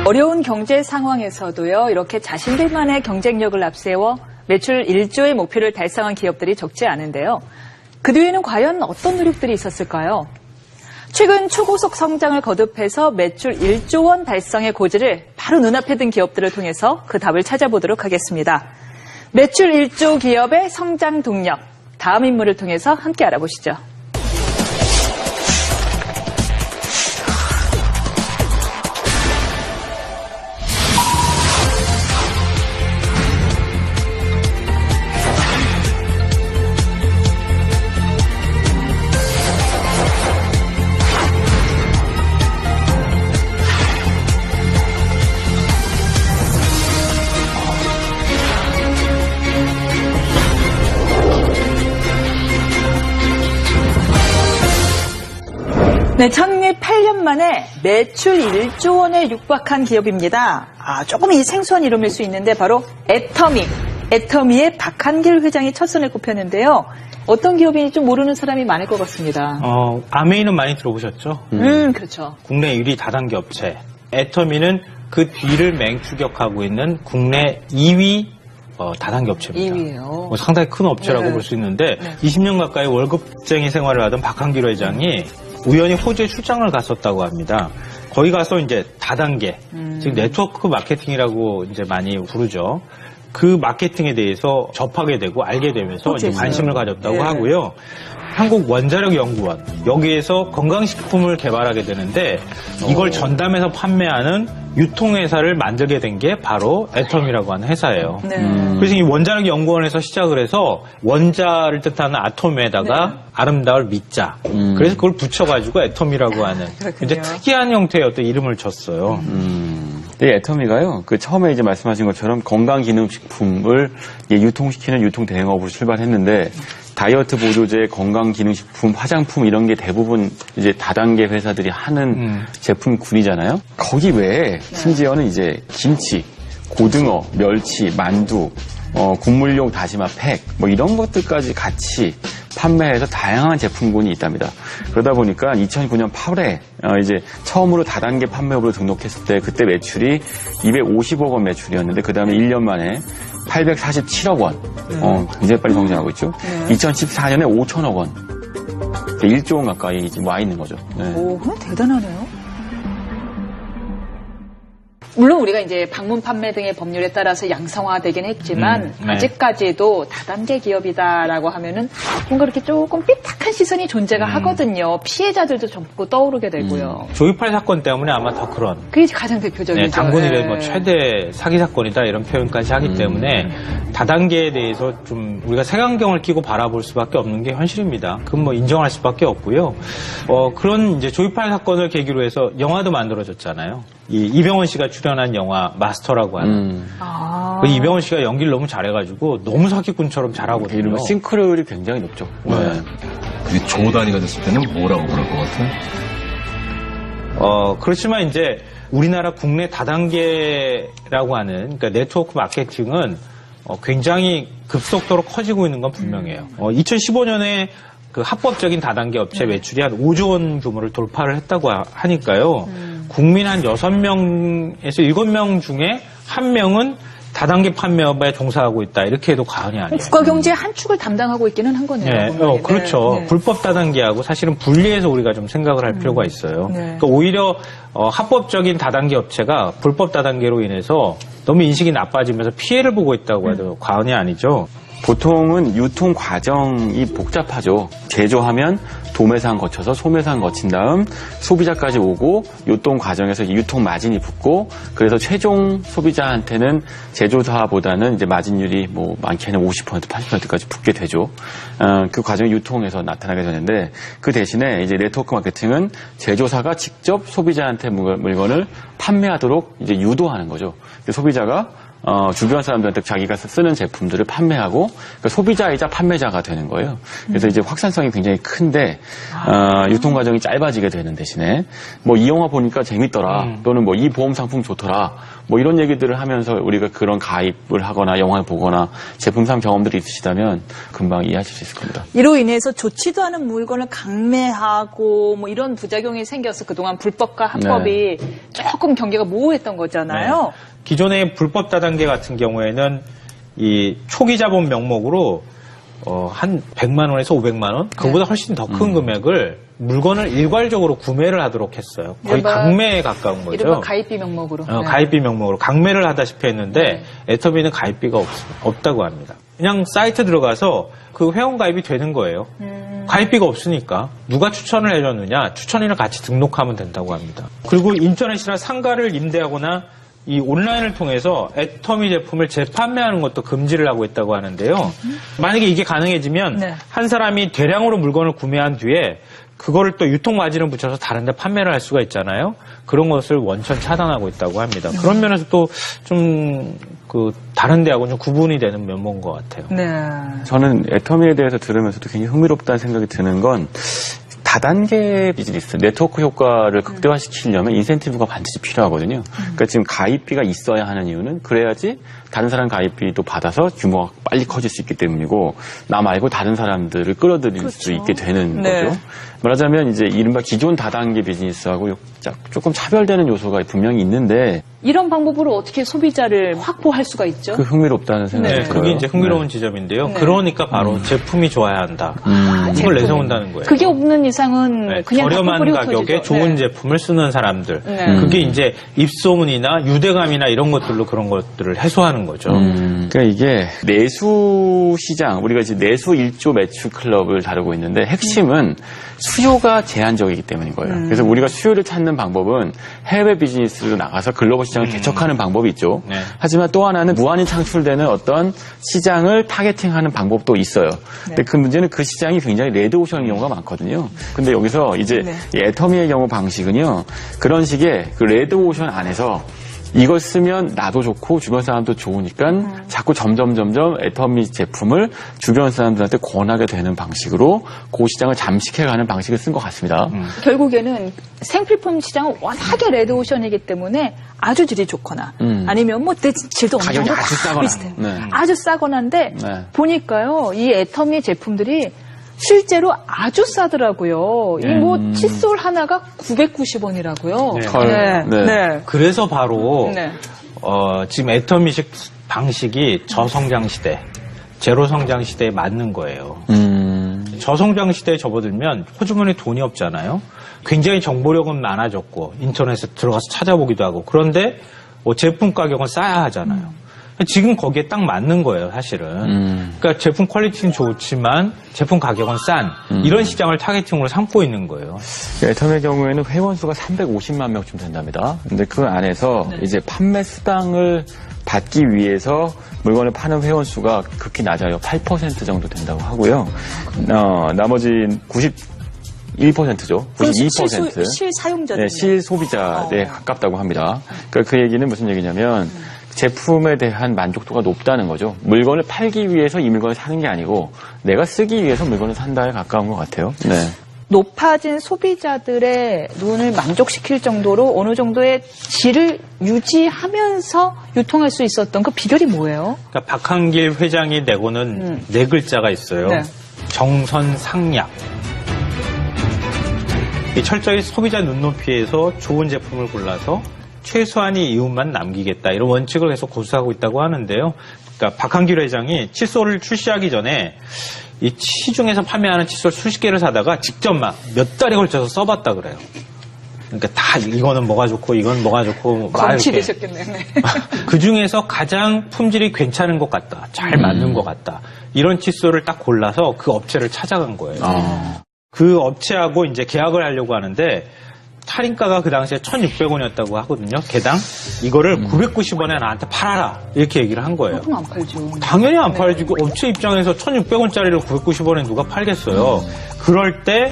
어려운 경제 상황에서도요, 이렇게 자신들만의 경쟁력을 앞세워 매출 1조의 목표를 달성한 기업들이 적지 않은데요. 그 뒤에는 과연 어떤 노력들이 있었을까요? 최근 초고속 성장을 거듭해서 매출 1조 원 달성의 고지를 바로 눈앞에 둔 기업들을 통해서 그 답을 찾아보도록 하겠습니다. 매출 1조 기업의 성장 동력, 다음 인물을 통해서 함께 알아보시죠. 네, 창립 8년 만에 매출 1조 원에 육박한 기업입니다. 조금 이 생소한 이름일 수 있는데 바로 애터미. 애터미의 박한길 회장이 첫 손에 꼽혔는데요. 어떤 기업인지 좀 모르는 사람이 많을 것 같습니다. 아메이는 많이 들어보셨죠? 그렇죠. 국내 1위 다단계 업체. 애터미는 그 뒤를 맹추격하고 있는 국내 2위 다단계 업체입니다. 2위예요. 상당히 큰 업체라고 네. 볼 수 있는데 네. 20년 가까이 월급쟁이 생활을 하던 박한길 회장이 우연히 호주에 출장을 갔었다고 합니다. 거기 가서 이제 다단계, 즉 네트워크 마케팅이라고 이제 많이 부르죠. 그 마케팅에 대해서 접하게 되고 알게 되면서 이제 관심을 가졌다고 네. 하고요. 한국원자력연구원 여기에서 건강식품을 개발하게 되는데 이걸 전담해서 판매하는 유통회사를 만들게 된 게 바로 애텀이라고 하는 회사예요. 네. 그래서 이 원자력연구원에서 시작을 해서 원자를 뜻하는 아톰에다가 네. 아름다울 미자. 그래서 그걸 붙여가지고 애텀이라고 하는 이제 특이한 형태의 어떤 이름을 줬어요. 이 애터미가요, 처음에 이제 말씀하신 것처럼 건강기능식품을 유통시키는 유통 대행업으로 출발했는데, 다이어트 보조제, 건강기능식품, 화장품 이런 게 대부분 이제 다단계 회사들이 하는 제품군이잖아요. 거기 외에 심지어는 이제 김치, 고등어, 멸치, 만두, 국물용 다시마 팩, 이런 것들까지 같이 판매해서 다양한 제품군이 있답니다. 그러다 보니까 2009년 8월에 이제 처음으로 다단계 판매업으로 등록했을 때 그때 매출이 250억 원 매출이었는데 그 다음에 1년 만에 847억 원. 굉장히 빨리 성장하고 있죠. 2014년에 5천억 원. 1조 원 가까이 지금 와 있는 거죠. 네. 오, 그건 대단하네요. 물론 우리가 이제 방문 판매 등의 법률에 따라서 양성화되긴 했지만 네. 아직까지도 다단계 기업이다라고 하면은 뭔가 이렇게 조금 삐딱한 시선이 존재가 하거든요. 피해자들도 전부 떠오르게 되고요. 조이팔 사건 때문에 아마 더 그런. 그게 가장 대표적이죠. 네, 당군 이래 네. 최대 사기 사건이다 이런 표현까지 하기 때문에 다단계에 대해서 좀 우리가 색안경을 끼고 바라볼 수밖에 없는 게 현실입니다. 그건 인정할 수밖에 없고요. 그런 이제 조이팔 사건을 계기로 해서 영화도 만들어졌잖아요. 이병헌 씨가 출연한 영화 마스터라고 하는. 그 이병헌 씨가 연기를 너무 잘해가지고 너무 사기꾼처럼 잘하거든요. 이런 싱크로율이 굉장히 높죠. 네. 그게 조 단위가 됐을 때는 뭐라고 그럴 것 같아요? 그렇지만 이제 우리나라 국내 다단계라고 하는 그러니까 네트워크 마케팅은 굉장히 급속도로 커지고 있는 건 분명해요. 2015년에 그 합법적인 다단계 업체 매출이 한 5조 원 규모를 돌파를 했다고 하니까요. 국민 한 6명에서 7명 중에 1명은 다단계 판매업에 종사하고 있다. 이렇게 해도 과언이 아니에요. 국가 경제의 한 축을 담당하고 있기는 한 거네요. 네, 그렇죠. 네. 불법 다단계하고 사실은 분리해서 우리가 좀 생각을 할 필요가 있어요. 네. 그러니까 오히려 합법적인 다단계 업체가 불법 다단계로 인해서 너무 인식이 나빠지면서 피해를 보고 있다고 해도 과언이 아니죠. 보통은 유통 과정이 복잡하죠. 제조하면 도매상 거쳐서 소매상 거친 다음 소비자까지 오고 유통 과정에서 유통 마진이 붙고 그래서 최종 소비자한테는 제조사보다는 이제 마진율이 많게는 50%, 80%까지 붙게 되죠. 그 과정이 유통에서 나타나게 되는데 그 대신에 이제 네트워크 마케팅은 제조사가 직접 소비자한테 물건을 판매하도록 이제 유도하는 거죠. 소비자가 주변 사람들한테 자기가 쓰는 제품들을 판매하고 그러니까 소비자이자 판매자가 되는 거예요. 그래서 이제 확산성이 굉장히 큰데 유통 과정이 짧아지게 되는 대신에 뭐 이 영화 보니까 재밌더라 또는 뭐 이 보험 상품 좋더라 뭐 이런 얘기들을 하면서 우리가 그런 가입을 하거나 영화를 보거나 제품 산 경험들이 있으시다면 금방 이해하실 수 있을 겁니다. 이로 인해서 좋지도 않은 물건을 강매하고 뭐 이런 부작용이 생겨서 그동안 불법과 합법이 조금 경계가 모호했던 거잖아요. 네. 기존의 불법 다단계 같은 경우에는 이 초기 자본 명목으로 한 100만 원에서 500만 원? 그보다 훨씬 더 큰 금액을 물건을 일괄적으로 구매를 하도록 했어요. 거의 강매에 가까운 거죠. 이른바 가입비 명목으로. 가입비 명목으로 강매를 하다시피 했는데 애터미는 가입비가 없다고 합니다. 그냥 사이트 들어가서 그 회원 가입이 되는 거예요. 가입비가 없으니까 누가 추천을 해줬느냐 추천인을 같이 등록하면 된다고 합니다. 그리고 인터넷이나 상가를 임대하거나 이 온라인을 통해서 애터미 제품을 재판매하는 것도 금지를 하고 있다고 하는데요. 만약에 이게 가능해지면 한 사람이 대량으로 물건을 구매한 뒤에 그거를 또 유통 마진을 붙여서 다른 데 판매를 할 수가 있잖아요. 그런 것을 원천 차단하고 있다고 합니다. 그런 면에서 또 좀 다른 데하고는 좀 구분이 되는 면모인 것 같아요. 네. 저는 애터미에 대해서 들으면서도 굉장히 흥미롭다는 생각이 드는 건 다단계 비즈니스, 네트워크 효과를 극대화시키려면 인센티브가 반드시 필요하거든요. 그러니까 지금 가입비가 있어야 하는 이유는 그래야지 다른 사람 가입비도 받아서 규모가 빨리 커질 수 있기 때문이고 나 말고 다른 사람들을 끌어들일 수 있게 되는 거죠. 말하자면 이제 이른바 기존 다단계 비즈니스하고 조금 차별되는 요소가 분명히 있는데 이런 방법으로 어떻게 소비자를 확보할 수가 있죠? 그 흥미롭다는 생각이 들어요. 그게 이제 흥미로운 지점인데요. 그러니까 바로 제품이 좋아야 한다. 그걸 내세운다는 거예요. 그게 없는 이상은 그냥 저렴한 가격에 좋은 제품을 쓰는 사람들. 그게 이제 입소문이나 유대감이나 이런 것들로 그런 것들을 해소하는 거죠. 그러니까 이게 내수 시장, 우리가 이제 내수 1조 매출 클럽을 다루고 있는데 핵심은 수요가 제한적이기 때문인 거예요. 그래서 우리가 수요를 찾는 방법은 해외 비즈니스로 나가서 글로벌 시장을 개척하는 방법이 있죠. 하지만 또 하나는 무한히 창출되는 어떤 시장을 타겟팅하는 방법도 있어요. 근데 그 문제는 그 시장이 굉장히 레드오션인 경우가 많거든요. 근데 여기서 이제 이 애터미의 경우 방식은요. 그런 식의 그 레드오션 안에서 이걸 쓰면 나도 좋고 주변 사람도 좋으니까 자꾸 점점 애터미 제품을 주변 사람들한테 권하게 되는 방식으로 그 시장을 잠식해가는 방식을 쓴 것 같습니다. 결국에는 생필품 시장은 워낙에 레드오션이기 때문에 아주 질이 좋거나 아니면 뭐 질도 어느 정도 아주 싸거나 비슷해요. 아주 싸거나인데 보니까요 이 애터미 제품들이 실제로 아주 싸더라고요. 이 뭐 칫솔 하나가 990원이라고요. 그래서 바로 지금 애터미식 방식이 저성장 시대, 제로 성장 시대에 맞는 거예요. 저성장 시대에 접어들면 호주머니에 돈이 없잖아요. 굉장히 정보력은 많아졌고 인터넷에 들어가서 찾아보기도 하고 그런데 제품 가격은 싸야 하잖아요. 지금 거기에 딱 맞는 거예요, 사실은. 그러니까 제품 퀄리티는 좋지만 제품 가격은 싼 이런 시장을 타겟팅으로 삼고 있는 거예요. 애터미의 경우에는 회원 수가 350만 명쯤 된답니다. 근데 그 안에서 이제 판매 수당을 받기 위해서 물건을 파는 회원 수가 극히 낮아요. 8% 정도 된다고 하고요. 나머지 1%죠. 92%. 실사용자들. 실소비자에 가깝다고 합니다. 그러니까 그 얘기는 무슨 얘기냐면 제품에 대한 만족도가 높다는 거죠. 물건을 팔기 위해서 이 물건을 사는 게 아니고 내가 쓰기 위해서 물건을 산다에 가까운 것 같아요. 높아진 소비자들의 눈을 만족시킬 정도로 어느 정도의 질을 유지하면서 유통할 수 있었던 그 비결이 뭐예요? 그러니까 박한길 회장이 내고는 네 글자가 있어요. 정선상약. 철저히 소비자 눈높이에서 좋은 제품을 골라서 최소한의 이윤만 남기겠다 이런 원칙을 계속 고수하고 있다고 하는데요. 그러니까 박한길 회장이 칫솔을 출시하기 전에 이 시중에서 판매하는 칫솔 수십 개를 사다가 직접 막 몇 달에 걸쳐서 써봤다 그래요. 그러니까 다 이거는 뭐가 좋고 이건 뭐가 좋고 검치되셨겠네요. 그 중에서 가장 품질이 괜찮은 것 같다, 잘 맞는 것 같다 이런 칫솔을 딱 골라서 그 업체를 찾아간 거예요. 그 업체하고 이제 계약을 하려고 하는데. 할인가가 그 당시에 1,600원이었다고 하거든요. 개당. 이거를 990원에 나한테 팔아라. 이렇게 얘기를 한 거예요. 그럼 안 팔죠. 당연히 안 팔지. 업체 입장에서 1,600원짜리를 990원에 누가 팔겠어요. 그럴 때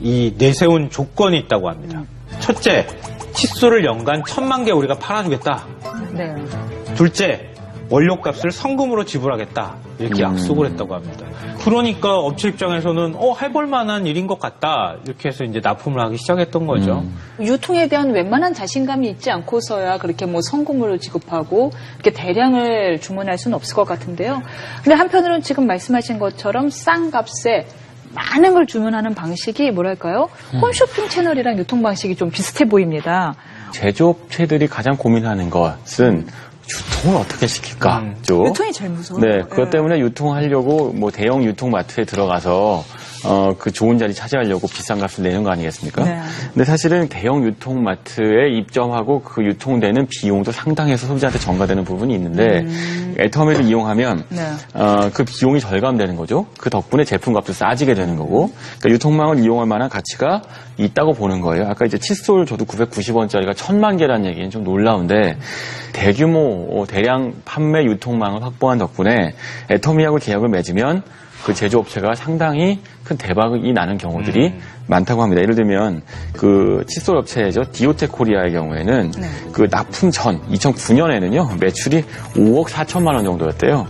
이 내세운 조건이 있다고 합니다. 첫째, 칫솔을 연간 1,000만 개 우리가 팔아주겠다. 둘째, 원료값을 성금으로 지불하겠다. 이렇게 약속을 했다고 합니다. 그러니까 업체 입장에서는 해볼 만한 일인 것 같다. 이렇게 해서 이제 납품을 하기 시작했던 거죠. 유통에 대한 웬만한 자신감이 있지 않고서야 그렇게 뭐 성금으로 지급하고 이렇게 대량을 주문할 수는 없을 것 같은데요. 근데 한편으로는 지금 말씀하신 것처럼 싼 값에 많은 걸 주문하는 방식이 뭐랄까요? 홈쇼핑 채널이랑 유통 방식이 좀 비슷해 보입니다. 제조업체들이 가장 고민하는 것은 유통을 어떻게 시킬까죠. 유통이 제일 무서워요. 네, 그것 때문에 유통하려고 뭐 대형 유통마트에 들어가서 그 좋은 자리 차지하려고 비싼 값을 내는 거 아니겠습니까? 네. 근데 사실은 대형 유통마트에 입점하고 그 유통되는 비용도 상당해서 소비자한테 전가되는 부분이 있는데 애터미를 이용하면 네. 그 비용이 절감되는 거죠. 그 덕분에 제품값도 싸지게 되는 거고, 그러니까 유통망을 이용할 만한 가치가 있다고 보는 거예요. 아까 이제 칫솔 저도 990원짜리가 1000만 개라는 얘기는 좀 놀라운데 대규모 대량 판매 유통망을 확보한 덕분에 애터미하고 계약을 맺으면 그 제조업체가 상당히 큰 대박이 나는 경우들이 많다고 합니다. 예를 들면 그 칫솔 업체죠. 디오텍 코리아의 경우에는 네. 그 납품 전 2009년에는요 매출이 5억 4천만 원 정도였대요.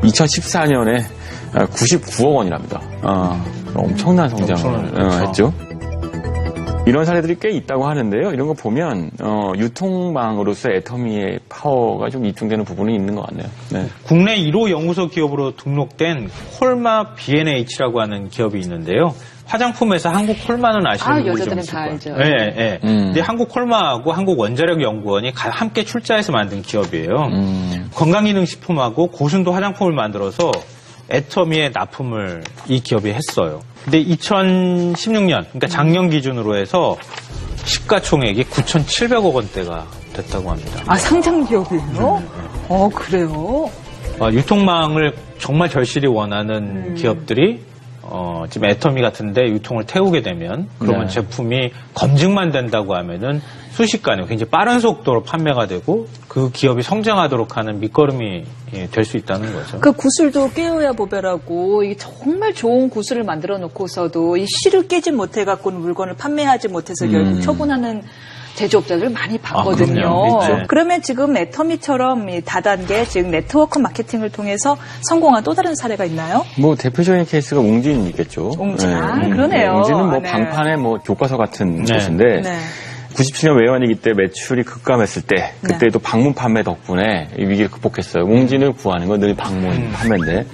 2014년에 99억 원이랍니다. 엄청난 성장을 했죠. 이런 사례들이 꽤 있다고 하는데요. 이런 거 보면 유통망으로서 애터미의 파워가 좀 입증되는 부분이 있는 것 같네요. 네. 국내 1호 연구소 기업으로 등록된 콜마 B&H라고 하는 기업이 있는데요. 화장품에서 한국 콜마는 아시는 분이 좀 여자들은 있을 다 거예요. 알죠. 네, 네. 근데 한국 콜마하고 한국 원자력 연구원이 함께 출자해서 만든 기업이에요. 건강기능식품하고 고순도 화장품을 만들어서 애터미에 납품을 이 기업이 했어요. 근데 2016년, 그러니까 작년 기준으로 해서 시가총액이 9,700억 원대가 됐다고 합니다. 아, 상장 기업이에요? 그래요? 유통망을 정말 절실히 원하는 기업들이 지금 애터미 같은데 유통을 태우게 되면 그러면 네. 제품이 검증만 된다고 하면은 순식간에 굉장히 빠른 속도로 판매가 되고 그 기업이 성장하도록 하는 밑거름이 될 수 있다는 거죠. 그 구슬도 깨어야 보배라고 이게 정말 좋은 구슬을 만들어 놓고서도 이 실을 깨지 못해 갖고는 물건을 판매하지 못해서 결국 처분하는 제조업자들 많이 봤거든요. 그럼요. 네. 그러면 지금 애터미처럼 이 다단계 즉 네트워크 마케팅을 통해서 성공한 또 다른 사례가 있나요? 뭐 대표적인 케이스가 웅진이 있겠죠. 웅진, 그러네요. 웅진은 뭐 네. 방판의 뭐 교과서 같은 네. 곳인데 네. 97년 외환위기 때 매출이 급감했을 때 그때도 방문 판매 덕분에 이 위기를 극복했어요. 웅진을 구하는 건 늘 방문 판매인데.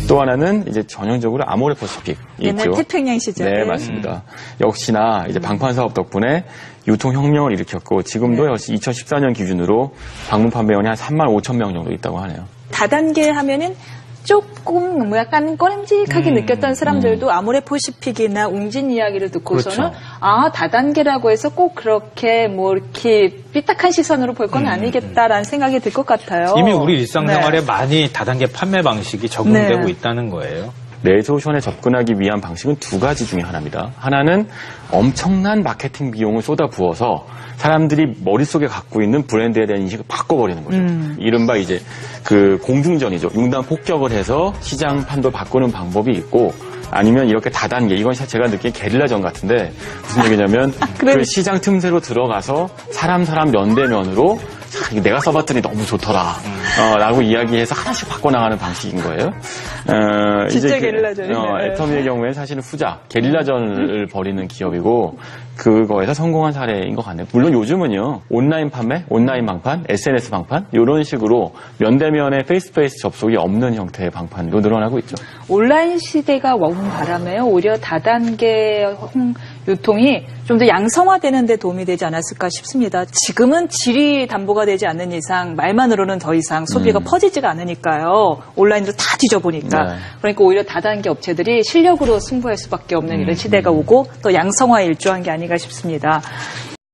또 하나는 이제 전형적으로 아모레퍼시픽이 옛날 있죠. 태평양 시절에. 네, 맞습니다. 역시나 이제 방판 사업 덕분에 유통혁명을 일으켰고 지금도 역시 2014년 기준으로 방문 판매원이 한 3만 5천 명 정도 있다고 하네요. 다단계 하면은 조금 뭐 약간 꺼림직하게 느꼈던 사람들도 아모레퍼시픽이나 웅진 이야기를 듣고서는 그렇죠. 다단계라고 해서 꼭 그렇게 뭐 이렇게 삐딱한 시선으로 볼 건 아니겠다라는 생각이 들 것 같아요. 이미 우리 일상생활에 네. 많이 다단계 판매 방식이 적용되고 네. 있다는 거예요. 레조션에 접근하기 위한 방식은 두 가지 중에 하나입니다. 하나는 엄청난 마케팅 비용을 쏟아부어서 사람들이 머릿속에 갖고 있는 브랜드에 대한 인식을 바꿔버리는 거죠. 이른바 이제 그 공중전이죠. 융단 폭격을 해서 시장 판도 바꾸는 방법이 있고 아니면 이렇게 다단계, 이건 제가 느낀 게릴라전 같은데 무슨 얘기냐면 그 시장 틈새로 들어가서 사람 면대면으로 이거 내가 써봤더니 너무 좋더라 라고 이야기해서 하나씩 바꿔나가는 방식인 거예요. 진짜 이제 게릴라전이네. 애터미의 경우에는 사실은 후자, 게릴라전을 벌이는 기업이고 그거에서 성공한 사례인 것 같네요. 물론 요즘은요, 온라인 판매, 온라인 방판, SNS 방판 이런 식으로 면대면의 페이스 접속이 없는 형태의 방판도 늘어나고 있죠. 온라인 시대가 온 바람에 오히려 다단계 유통이 좀 더 양성화되는 데 도움이 되지 않았을까 싶습니다. 지금은 질이 담보가 되지 않는 이상 말만으로는 더 이상 소비가 퍼지지가 않으니까요. 온라인으로 다 뒤져보니까. 네. 그러니까 오히려 다단계 업체들이 실력으로 승부할 수밖에 없는 이런 시대가 오고 또 양성화에 일조한 게 아닌가 싶습니다.